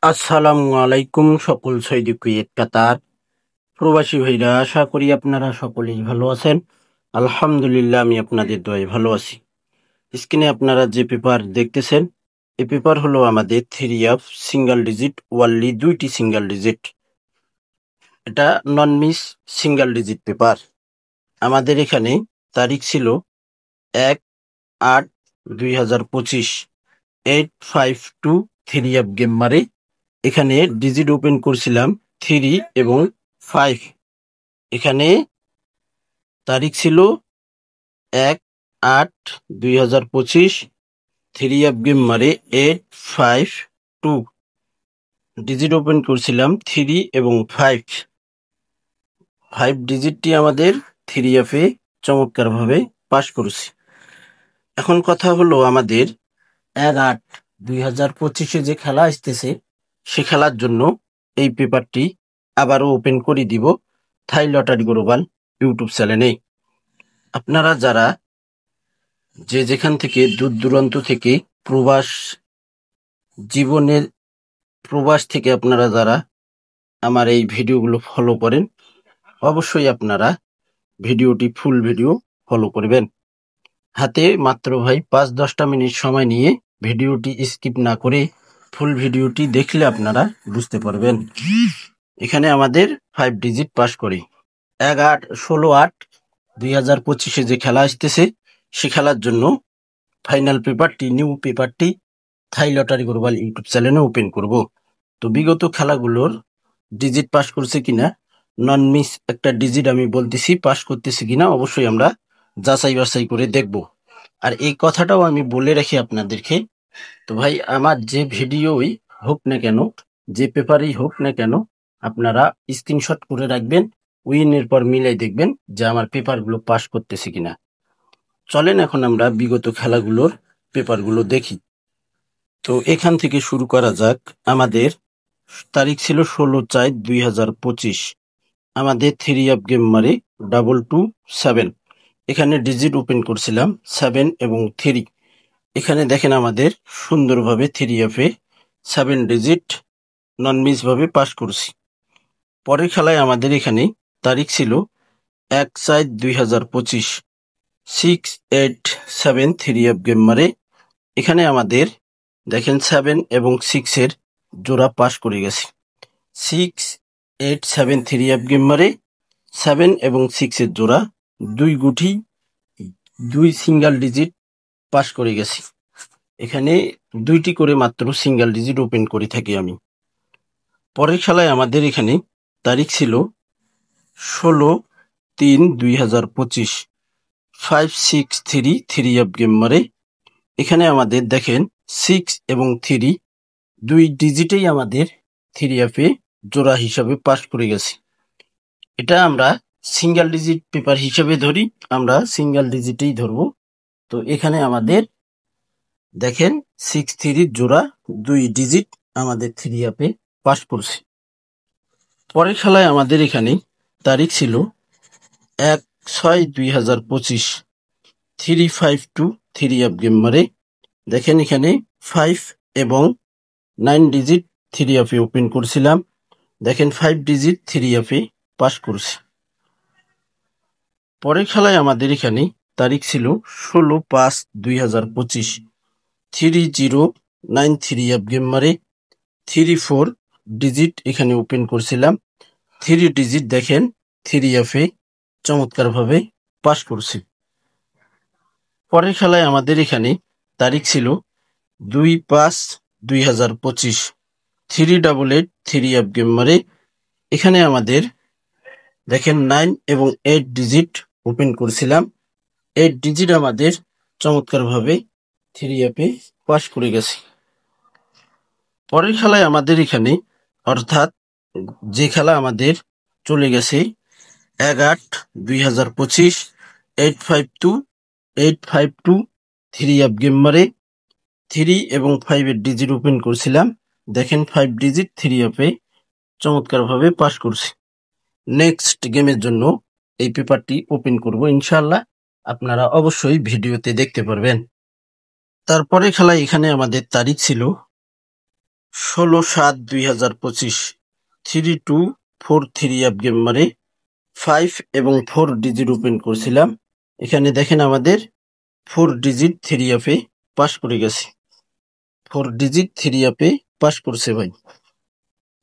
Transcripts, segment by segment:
আসসালামু আলাইকুম সকল সৌদি কুয়েত কাতার প্রবাসী ভাইরা, আশা করি আপনারা সকলেই ভালো আছেন। আলহামদুলিল্লাহ, আমি আপনাদের দোয়ায় ভালো আছি। স্ক্রিনে আপনারা যে পেপার দেখতেছেন, এই পেপার হলো আমাদের 3 সিঙ্গেল ডিজিট ওয়ানলি, 2টি সিঙ্গেল ডিজিট। এটা নন মিস সিঙ্গেল ডিজিট পেপার। আমাদের এখানে তারিখ ছিল 1/8/2025, 852 3 গেম মারে। এখানে ডিজিট ওপেন করছিলাম 3 এবং 5। এখানে তারিখ ছিল 1/8/2025, 3 গেম মারে 852, ডিজিট ওপেন করছিলাম 3 এবং 5 ডিজিটটি আমাদের 3 চমৎকারভাবে পাস করেছি। এখন কথা হলো, আমাদের 1/8/2025 যে খেলা আসতেছে, সে খেলার জন্য এই পেপারটি আবারও ওপেন করে দিব থাই লটারি গ্লোবাল ইউটিউব চ্যানেলে। আপনারা যারা যে যেখান থেকে দূর দূরান্ত থেকে প্রবাস থেকে আপনারা যারা আমার এই ভিডিওগুলো ফলো করেন, অবশ্যই আপনারা ভিডিওটি ফুল ভিডিও ফলো করবেন। হাতে মাত্র ভাই 5-10টা মিনিট সময় নিয়ে ভিডিওটি স্কিপ না করে ফুল ভিডিওটি দেখলে আপনারা বুঝতে পারবেন। এখানে আমাদের 5 ডিজিট পাস করি। 16/8/2025 যে খেলা আসতেছে, সে খেলার জন্য ফাইনাল পেপারটি, নিউ পেপারটি থাই লটারি গ্লোবাল ইউটিউব চ্যানেলে ওপেন করব। তো বিগত খেলাগুলোর ডিজিট পাস করছে কিনা, নন মিস একটা ডিজিট আমি বলতেছি, পাস করতেছে কিনা অবশ্যই আমরা যাচাই বাছাই করে দেখব। আর এই কথাটাও আমি বলে রাখি আপনাদেরকে, তো ভাই আমার যে ভিডিওই হোক না কেন, যে পেপারেই হোক না কেন, আপনারা স্ক্রিনশট করে রাখবেন, উইনের পর মিলাই দেখবেন যে আমার পেপারগুলো পাস করতেছে কিনা। চলেন এখন আমরা বিগত খেলাগুলোর পেপারগুলো দেখি। তো এখান থেকে শুরু করা যাক। আমাদের তারিখ ছিল 16/4/2025। আমাদের 3 গেম মারে 227। এখানে ডিজিট ওপেন করছিলাম 7 এবং 3। এখানে দেখেন আমাদের সুন্দরভাবে 3 7 ডিজিট নন মিস ভাবে পাস করছি। পরের খেলায় আমাদের এখানে তারিখ ছিল 1/4/2025, 6-8-7 3 গেম মারে। এখানে আমাদের দেখেন 7 এবং 6 জোড়া পাস করে গেছি। 6-8-7 3 গেম মারে 7 এবং 6 জোড়া 2 গুটি 2 সিঙ্গেল ডিজিট পাস করে গেছি। এখানে 2টি করে মাত্র সিঙ্গেল ডিজিট ওপেন করে থাকি আমি। পরের খেলায় আমাদের এখানে তারিখ ছিল 16/3/2025, 5-6-3 3 গেম মারে। এখানে আমাদের দেখেন 6 এবং 3 2 ডিজিটেই আমাদের 3 জোড়া হিসাবে পাস করে গেছি। এটা আমরা সিঙ্গেল ডিজিট পেপার হিসাবে ধরি, আমরা সিঙ্গেল ডিজিটেই ধরবো। তো এখানে আমাদের দেখেন 6-3 জোড়া 2 ডিজিট আমাদের 3 পাস করছে। পরের খেলায় আমাদের এখানে তারিখ ছিল 1/6/2025, 3-5-2 3 গেম মারে। দেখেন এখানে 5 এবং 9 ডিজিট 3 ওপেন করছিলাম। দেখেন 5 ডিজিট 3 পাস করছে। পরের খেলায় আমাদের এখানে তারিখ ছিল 16/5/2025, 3-0-9 3 গেম মারে। 3-4 ডিজিট এখানে ওপেন করছিলাম। 3 ডিজিট দেখেন 3 চমৎকার ভাবে পাস করছে। পরের খেলায় আমাদের এখানে তারিখ ছিল 2/5/2025, 3-8-8 3 গেম মারে। এখানে আমাদের দেখেন 9 এবং 8 ডিজিট ওপেন করছিলাম। 8 ডিজিট আমাদের চমৎকার ভাবে 3 পাস করে গেছে। পরের খেলায় আমাদের এখানে, অর্থাৎ যে খেলা আমাদের চলে গেছে 1/8/2025, 8-5-2 3 গেম মারে। 3 এবং 5 ডিজিট ওপেন করছিলাম। দেখেন 5 ডিজিট 3 চমৎকার ভাবে পাস করছে। নেক্সট গেমের জন্য এই পেপারটি ওপেন করব ইনশাআল্লাহ, আপনারা অবশ্যই ভিডিওতে দেখতে পারবেন। তারপরে খেলায় এখানে আমাদের তারিখ ছিল 16/7/2025 3243 অ্যাপ গেম মারে 5 এবং 4 ডিজিট ওপেন করছিলাম। এখানে দেখেন আমাদের 4 ডিজিট 3 অ্যাপে পাস করে গেছে। 4 ডিজিট 3 অ্যাপে পাস করছে ভাই,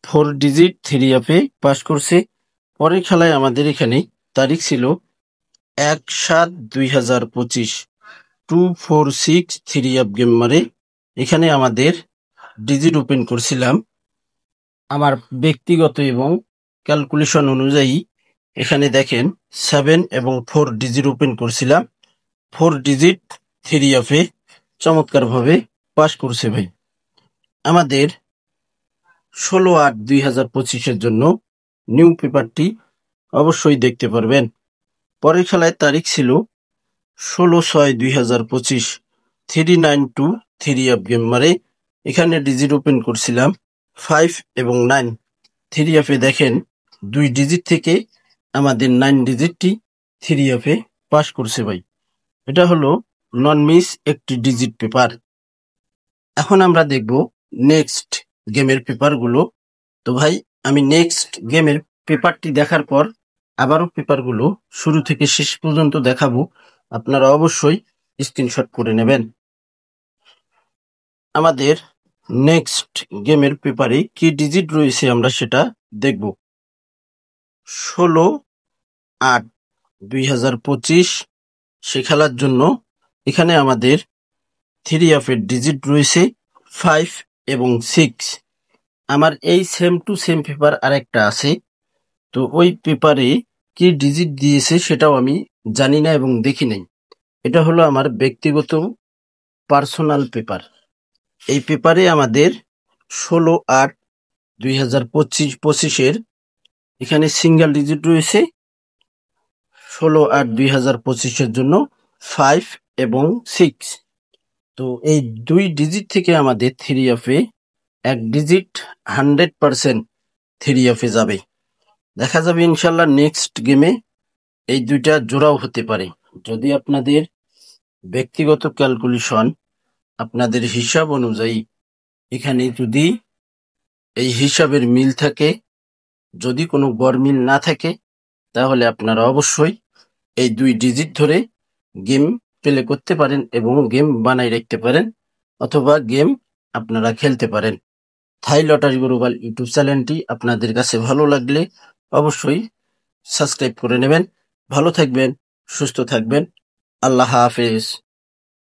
4 ডিজিট 3 অ্যাপে পাস করছে। পরের খেলায় আমাদের এখানে তারিখ ছিল 1/7/2025 2463 অ্যাপ গেম মারে। এখানে আমাদের ডিজিট ওপেন করছিলাম আমার ব্যক্তিগত এবং ক্যালকুলেশন অনুযায়ী। এখানে দেখেন 7 এবং 4 ডিজিট ওপেন করছিলাম। 4 ডিজিট 3 অ্যাপে চমৎকারভাবে পাস করছে ভাই। আমাদের 16/8/2025 জন্য নিউ পেপারটি অবশ্যই দেখতে পারবেন। পরের খেলায় তারিখ ছিল 16/6/2025 3923 অ্যাপ গেম মারে। এখানে ডিজিট ওপেন করছিলাম 5 এবং 9। 3 অ্যাপে দেখেন 2 ডিজিট থেকে আমাদের 9 ডিজিটটি 3 অ্যাপে পাস করছে ভাই। এটা হলো নন মিস একটি ডিজিট পেপার। এখন আমরা দেখব নেক্সট গেমের পেপারগুলো। তো ভাই আমি নেক্সট গেমের পেপারটি দেখার পর আবারও পেপারগুলো শুরু থেকে শেষ পর্যন্ত দেখাবো, আপনারা অবশ্যই স্ক্রিনশট করে নেবেন। আমাদের নেক্সট গেমের পেপারে কি ডিজিট রয়েছে আমরা সেটা দেখব। 16/8/2025 সে খেলার জন্য এখানে আমাদের 3 অ্যাপের ডিজিট রয়েছে 5 এবং 6। আমার এই সেম টু সেম পেপার আরেকটা আছে, তো ওই পেপারে কি ডিজিট দিয়েছে সেটাও আমি জানি না এবং দেখি নাই। এটা হলো আমার ব্যক্তিগত পার্সোনাল পেপার। এই পেপারে আমাদের 16/8/2025 এখানে সিঙ্গেল ডিজিট রয়েছে 16/8/2025 জন্য 5 এবং 6। তো এই 2 ডিজিট থেকে আমাদের 3 অ্যাপে এক ডিজিট 100% 3 অ্যাপে যাবে। দেখা যাবে ইনশাল্লাহ নেক্সট গেমে এই দুইটা জোড়াও হতে পারে। যদি আপনাদের ব্যক্তিগত ক্যালকুলেশন, আপনাদের হিসাব অনুযায়ী এখানে যদি এই হিসাবের মিল থাকে, যদি কোনো গড়মিল না থাকে, তাহলে আপনারা অবশ্যই এই 2 ডিজিট ধরে গেম প্লে করতে পারেন এবং গেম বানাই রাখতে পারেন, অথবা গেম আপনারা খেলতে পারেন। থাই লটারি গ্লোবাল ইউটিউব চ্যানেলটি আপনাদের কাছে ভালো লাগলে অবশ্যই সাবস্ক্রাইব করে নেবেন। ভালো থাকবেন, সুস্থ থাকবেন। আল্লাহ হাফেজ।